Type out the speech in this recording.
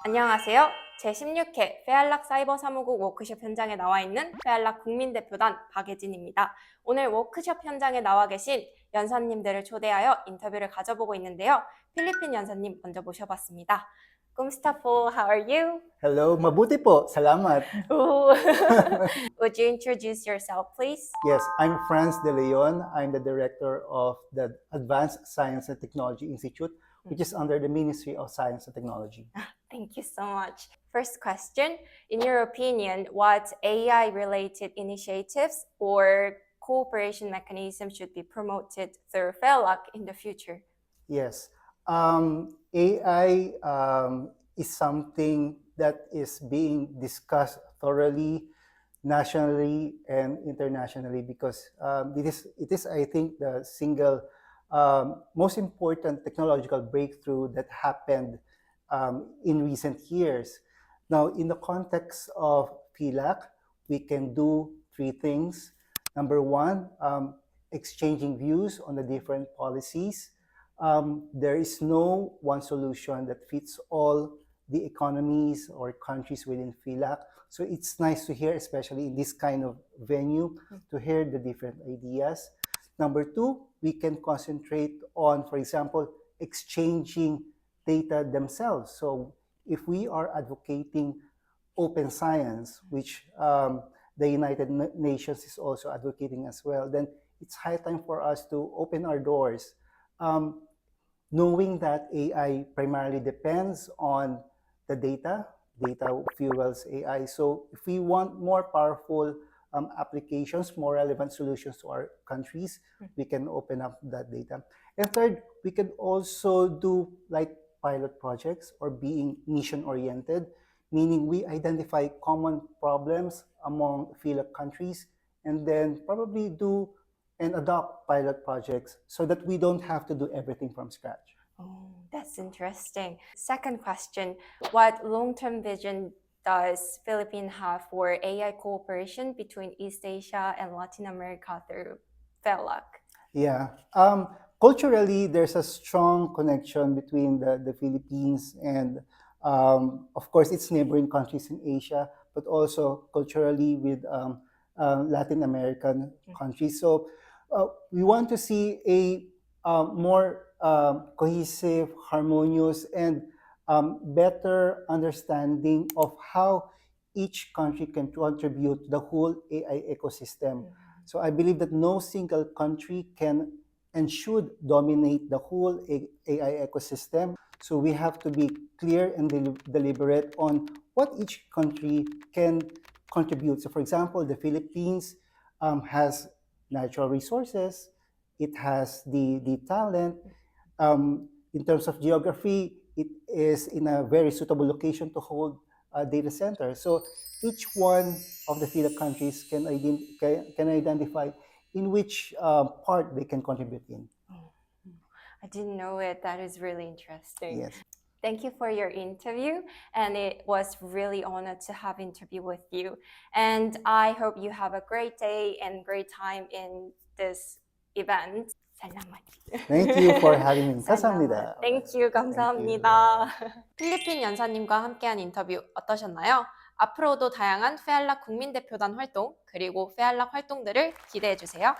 안녕하세요. 제16회 FEALAC 사이버사무국 워크숍 현장에 나와 있는 FEALAC 국민대표단 박예진입니다. 오늘 워크숍 현장에 나와 계신 연사님들을 초대하여 인터뷰를 가져보고 있는데요. 필리핀 연사님 먼저 모셔봤습니다. Kumusta po? How are you? Hello, mabuti po. Salamat. Would you introduce yourself, please? Yes, I'm Franz DE LEON. I'm the director of the Advanced Science and Technology Institute, which is under the Ministry of Science and Technology. Thank you so much. First question, in your opinion, what AI-related initiatives or cooperation mechanisms should be promoted through FEALAC in the future? Yes, AI is something that is being discussed thoroughly, nationally and internationally, because it is, I think, the single most important technological breakthrough that happened in recent years. Now, in the context of FEALAC, we can do three things. Number one, exchanging views on the different policies. There is no one solution that fits all the economies or countries within FEALAC. So it's nice to hear, especially in this kind of venue, to hear the different ideas. Number two, we can concentrate on, for example, exchanging data themselves. So if we are advocating open science, which the United Nations is also advocating as well, then it's high time for us to open our doors. Knowing that AI primarily depends on the data fuels AI. So if we want more powerful applications, more relevant solutions to our countries, we can open up that data. And third, we can also do like pilot projects or being mission-oriented, meaning we identify common problems among FEALAC countries and then probably do and adopt pilot projects so that we don't have to do everything from scratch. Oh, that's interesting. Second question, what long-term vision does Philippines have for AI cooperation between East Asia and Latin America through FEALAC? Yeah. Culturally, there's a strong connection between the Philippines and, of course, its neighboring countries in Asia, but also culturally with Latin American countries. So we want to see a more cohesive, harmonious, and better understanding of how each country can contribute to the whole AI ecosystem. So I believe that no single country can and should dominate the whole AI ecosystem. So we have to be clear and deliberate on what each country can contribute. So for example, the Philippines has natural resources, it has the talent. In terms of geography, it is in a very suitable location to hold a data center. So each one of the FEALAC countries can identify in which part they can contribute in. I didn't know it. That is really interesting. Yes. Thank you for your interview, and it was really honored to have an interview with you. And I hope you have a great day and great time in this event. Salamat. Thank you for having me. 감사합니다. Thank you. 감사합니다. 필리핀 연사님과 함께한 인터뷰 어떠셨나요? 앞으로도 다양한 FEALAC 국민대표단 활동 그리고 FEALAC 활동들을 기대해 주세요.